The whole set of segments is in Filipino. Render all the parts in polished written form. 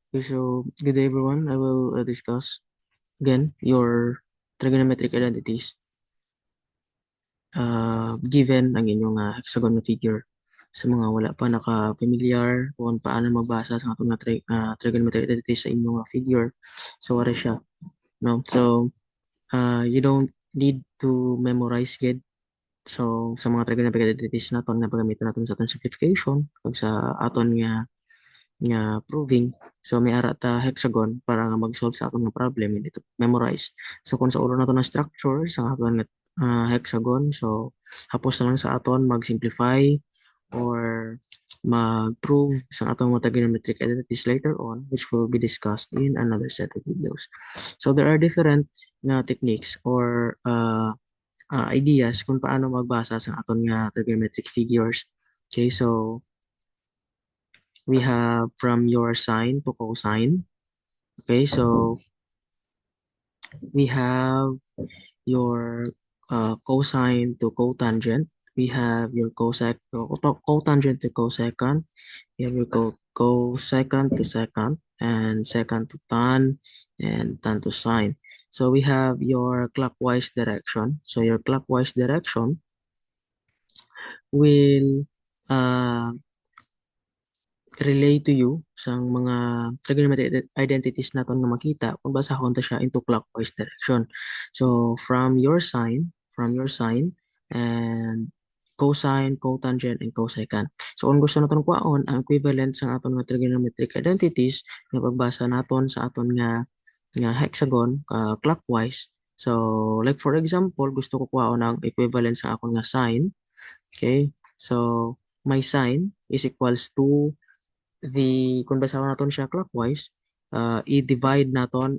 Okay, so good day everyone. I will discuss again your trigonometric identities given ang inyong hexagon na figure. Sa mga wala pa naka-familiar kung paano magbasa sa atong trigonometric identities sa inyong figure. So what is siya? No? So you don't need to memorize it. So sa mga trigonometric identities naton na pagamitan natin sa atong simplification pag sa aton nga proving. So may ara ta hexagon para nga mag-solve sa atong nga problem hindi to memorize. So kung sa ulo nato na structure sa aton nga hexagon, so hapos na lang sa aton mag-simplify or mag-prove sa atong mga trigonometric identities later on, which will be discussed in another set of videos. So there are different na techniques or ideas kung paano magbasa sa aton nga trigonometric figures. Okay, so we have from your sine to cosine. Okay, so we have your cosine to cotangent. We have your cotangent to cosecant. We have your cosecant to secant, and secant to tan, and tan to sine. So we have your clockwise direction. So your clockwise direction will uh, relay to you sa mga trigonometric identities naton nga makita kung basahon ta siya into clockwise direction. So from your sign and cosine, cotangent, and cosecant. So kung gusto naton kuhaon ang equivalent sa aton nga trigonometric identities nga pagbasa naton sa aton nga hexagon clockwise. So like for example, gusto ko kuhaon ang equivalent sa akon nga sine. Okay? So my sine is equals to kung basahon naton siya clockwise, i-divide naton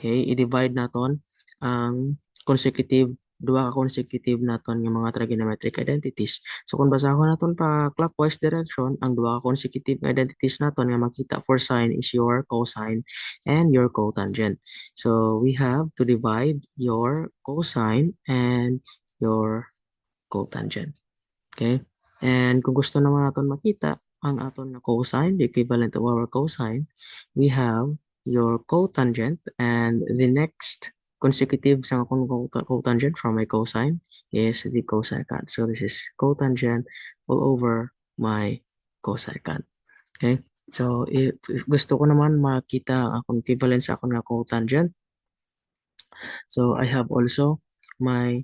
i-divide naton ang consecutive duha ka consecutive naton nga mga trigonometric identities. So kung basahon naton pa clockwise direction, ang duha ka consecutive identities naton nga makita for sine is your cosine and your cotangent. So we have to divide your cosine and your cotangent. Okay? And kung gusto naman natin makita ang aton na cosine, the equivalent of our cosine, we have your cotangent and the next consecutive sa akong cotangent from my cosine is the cosecant. So this is cotangent all over my cosecant. Okay? So if gusto ko naman makita ang akong equivalent sa akong cotangent, so I have also my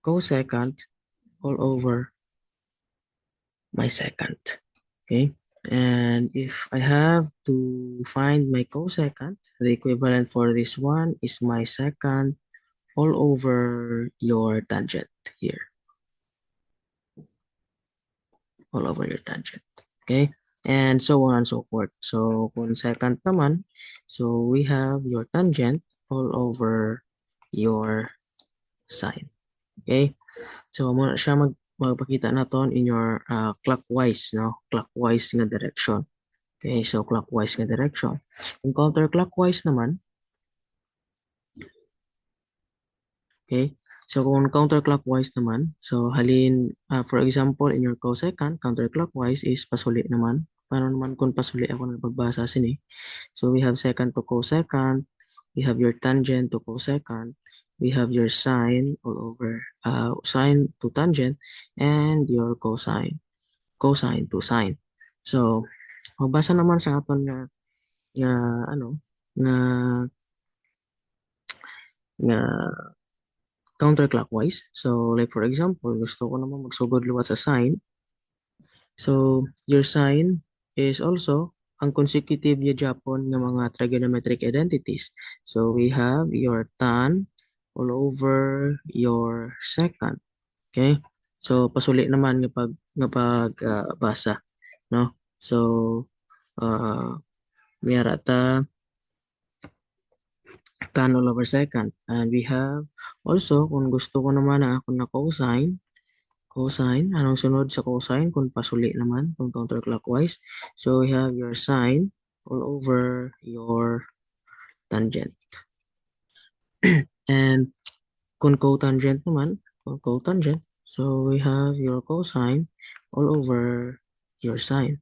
cosecant all over my secant. Okay. And if I have to find my cosecant, the equivalent for this one is my secant all over your tangent here. All over your tangent. Okay. And so on and so forth. So kung secant naman, so we have your tangent all over your sine. Okay. So muna siya magpakita naton in your clockwise, no? Clockwise nga direction. Okay, so clockwise nga direction. Kung counterclockwise naman, okay, so kung counterclockwise naman, so halin, for example, in your cosecant, counterclockwise is pasuli naman. Paano naman kung pasuli ako nagbabasa sini? So we have secant to cosecant, we have your tangent to cosecant, we have your sine all over, sine to tangent, and your cosine to sine. So, magbasa naman sa aton nga ano nga nga counterclockwise. So like for example, gusto ko naman magsugod liwat sa sine. So your sine is also ang consecutive ya Japon ng mga trigonometric identities. So we have your tan all over your secant. Okay? So pasuli naman nga pag basa, no? So may ta tan all over secant. And we have also, kung gusto ko naman ang ako na cosine, anong sunod sa cosine? Kung pasuli naman, kung counterclockwise. So we have your sine all over your tangent. And kung cotangent naman, so we have your cosine all over your sine.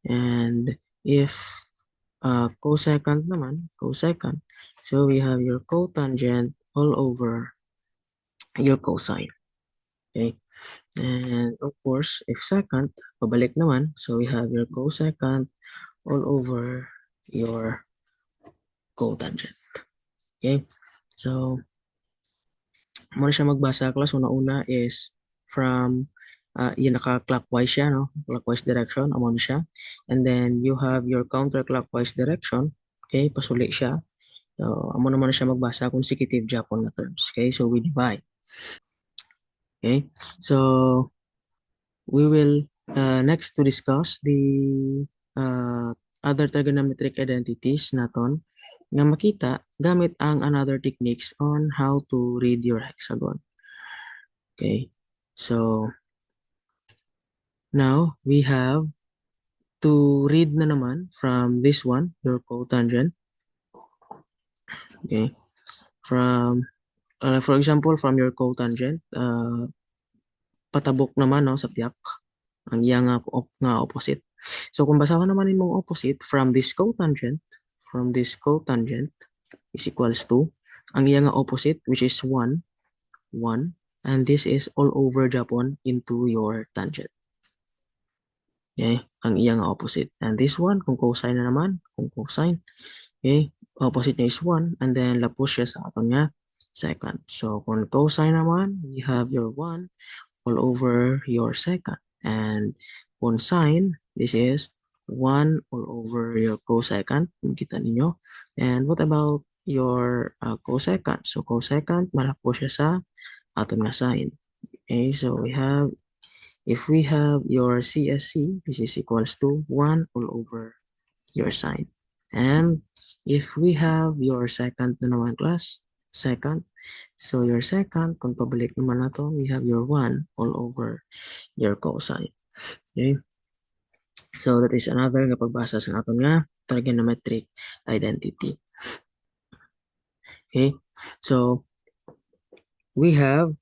And if cosecant naman, cosecant, so we have your cotangent all over your cosine. Okay? And of course, if secant, pabalik naman, so we have your cosecant all over your cotangent. Okay? So, muna siya magbasa class. Una-una is from, yun naka-clockwise siya, no? Clockwise direction, amo na siya. And then, you have your counterclockwise direction. Okay? Pasuli siya. So, amo naman na siya magbasa consecutive Japon na terms. Okay? So, we divide. Okay? So, we will next to discuss the other trigonometric identities naton nga makita gamit ang another techniques on how to read your hexagon. Okay, so now we have to read na naman from this one, your cotangent. Okay, from for example, from your cotangent, patabok naman no sa piyak ang iya nga opposite. So kung basahan naman imong opposite from this cotangent is equals to ang iya nga opposite which is 1, 1, and this is all over Japan into your tangent. Okay, ang iya nga opposite. And this one, kung cosine na naman, kung cosine, okay, opposite niya is 1, and then lapos siya sa aton nga second. So kung cosine naman, we have your 1 all over your second. And kung sine, this is 1 all over your cosecant. Makita ninyo. And what about your cosecant? So cosecant, malako siya sa aton nga sine. Okay, so if we have your CSC, this is equals to 1 all over your sine. And if we have your second na naman class, second, so your second, kung pabalik naman na to, we have your 1 all over your cosine. Okay? So that is another nga pagbasa sa aton nga trigonometric identity. Okay? So we have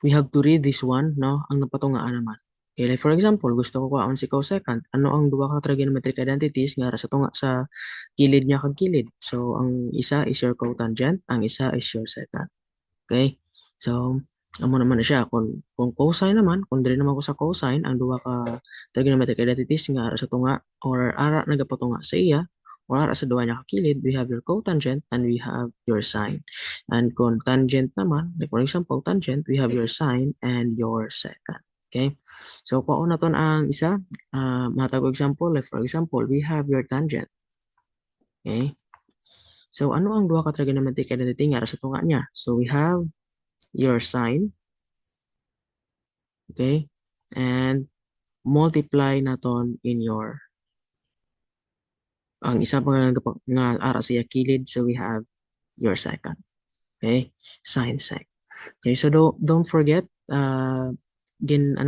to read this one, no? Ang napatungaan naman. Okay, like for example, gusto ko kuhaon si cosecant. Ano ang duha ka trigonometric identities nga ra sa tunga sa kilid niya kag kilid? So ang isa is your cotangent, ang isa is your secant. Okay? So, amo naman na siya. Kung cosine naman, kung dili naman ko sa cosine, ang duha ka trigonometric identities nga ara sa tunga or ara nagapatunga sa iya, or ara sa duha niya ka kilid, we have your cotangent and we have your sine. And kung tangent naman, like for example, tangent, we have your sine and your secant. Okay? So, pauna ton ang isa, matag example, like for example, we have your tangent. Okay? So, ano ang duha ka trigonometric identity nga ara sa tunga niya? So, we have your sine, okay, and multiply naton in your ang isa pa nga ara sa kilid, so we have your second, okay, sine sec. Okay, so don't forget, ano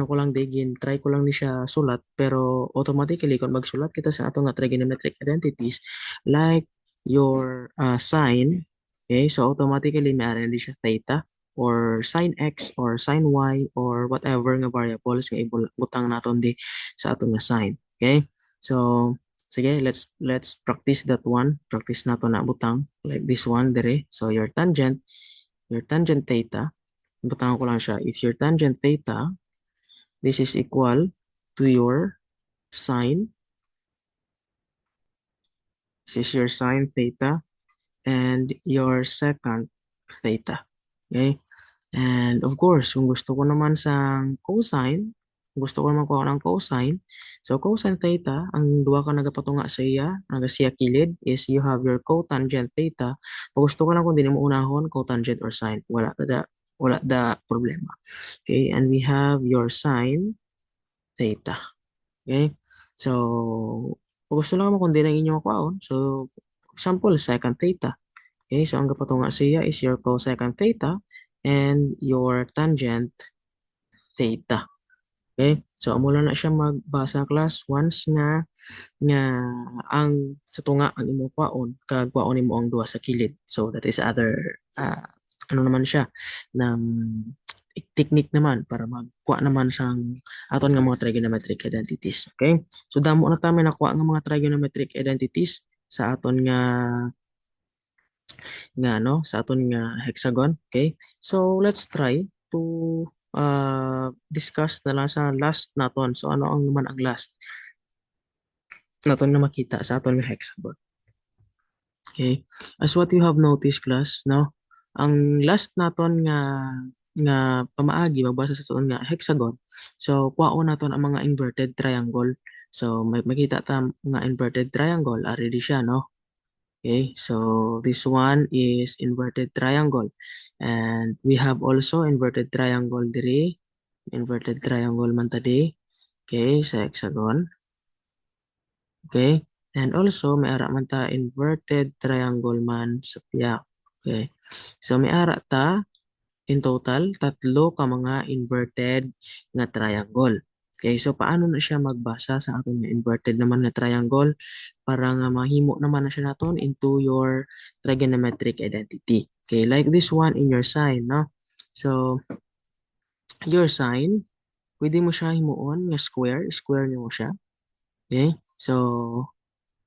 ko lang gin try ko lang ni siya sulat, pero automatically kung magsulat kita sa ato nga trigonometric identities like your sine, okay, so automatically may di siya theta or sine x or sine y or whatever nga variables nga ibutang naton di sa ato nga sine. Okay, so sige, let's practice that one. Practice nato na butang like this one dire. So your tangent theta, butang ko lang siya. If your tangent theta, this is equal to your sine. This is your sine theta and your secant theta. Okay? And of course, kung gusto ko naman sa cosine, gusto ko naman kuha ng cosine. So cosine theta, ang duha ka nagapatunga sa iya, siya kilid, is you have your cotangent theta. Pag gusto ko lang kung di mo unahon, cotangent or sine, wala da problema. Okay, and we have your sine theta. Okay, so kung gusto lang mo kung di na inyong kwaon, so example, secant theta. Okay, so ang kapatunga siya is your cosecant theta and your tangent theta. Okay, so amo lang na siya magbasa class once nga ang sa tunga ang imo kwaon kag kwaon nimo ang duha sa kilid. So that is other ano naman siya ng technique naman para magkuha naman sang aton nga mga trigonometric identities. Okay? So damo na ta may nakuha nga mga trigonometric identities sa aton nga no sa aton nga hexagon. Okay? So let's try to discuss na lang sa last naton. So ano ang naman ang last naton nga makita sa aton nga hexagon. Okay? As what you have noticed class, no? Ang last naton nga pamaagi magbasa sa tuon nga hexagon. So kuhaon naton ang mga inverted triangle. So may makita ta nga inverted triangle ari di siya no. Okay? So this one is inverted triangle. And we have also inverted triangle diri. Inverted triangle man tadi. Okay, sa hexagon. Okay? And also may ara man ta inverted triangle man sa piyak. Okay. So may ara ta in total tatlo ka mga inverted nga triangle. Okay, so paano na siya magbasa sa aton nga inverted naman nga triangle para nga mahimo naman na siya naton into your trigonometric identity. Okay, like this one in your sign, no? So your sign, pwede mo siya himuon nga square, square nimo siya. Okay? So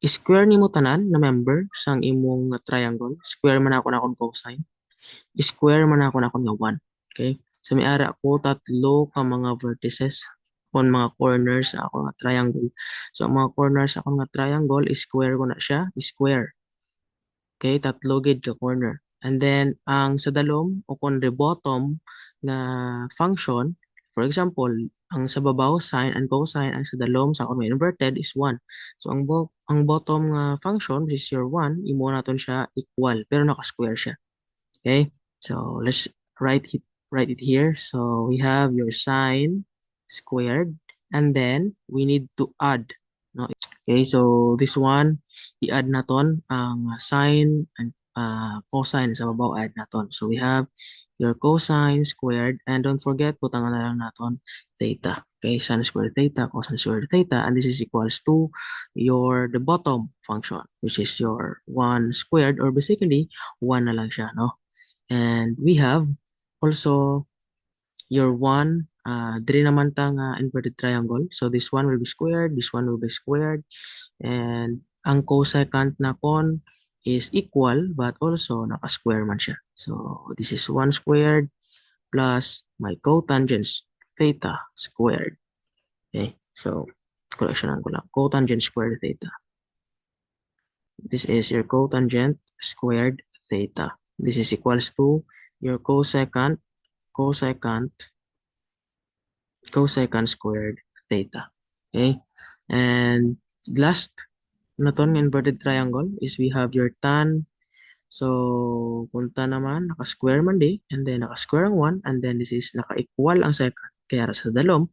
square nimo tanan na member sang imong triangle. Square man ako na akong cosine. Square man ako na akong nga 1. Okay? So may ara ko tatlo ka mga vertices on mga corners sa ako nga triangle. So ang mga corners sa ako nga triangle, square ko na siya, square. Okay, tatlo gid ka corner. And then ang sa dalom o kon the bottom nga function, for example, ang sa babaw sine and cosine, ang sa dalom sa akong inverted is 1. So ang bottom nga function which is your 1, imo naton siya equal pero naka-square siya. Okay? So let's write it here. So we have your sine squared and then we need to add. No? Okay, so this one i-add naton ang sine and cosine sa babaw add naton. So we have your cosine squared and don't forget putangan na lang naton theta. Okay, sine squared theta, cosine squared theta, and this is equals to the bottom function which is your 1 squared or basically 1 na lang siya, no? And we have also your 1, diri naman ta nga inverted triangle. So this one will be squared, this one will be squared, and ang cosecant na kon is equal but also naka-square man siya. So this is 1 squared plus my cotangent theta squared. Okay, so correctionan ko lang. Cotangent squared theta. This is your cotangent squared theta. This is equals to your cosecant squared theta. Okay? And last na ton inverted triangle is we have your tan. So, punta naman, naka-square man di, and then naka-square ang 1, and then this is naka-equal ang second, kaya sa dalom,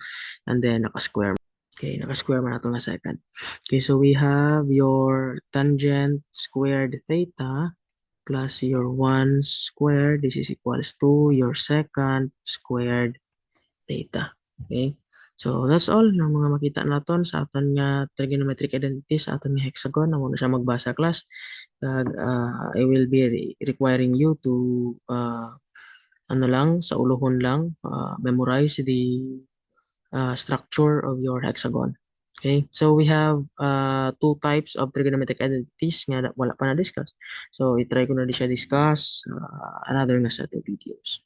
and then naka-square. Okay, naka-square man nato nga second. Okay, so we have your tangent squared theta plus your 1 squared, this is equals to your second squared theta. Okay? So, that's all ng mga makita naton sa aton nga trigonometric identity sa aton nga hexagon. Amo na siya magbasa class. I will be requiring you to ano lang, sa ulohon lang, memorize the structure of your hexagon. Okay, so we have two types of trigonometric identities nga wala pa na-discuss. So, i-try ko na di siya discuss another nga set of videos.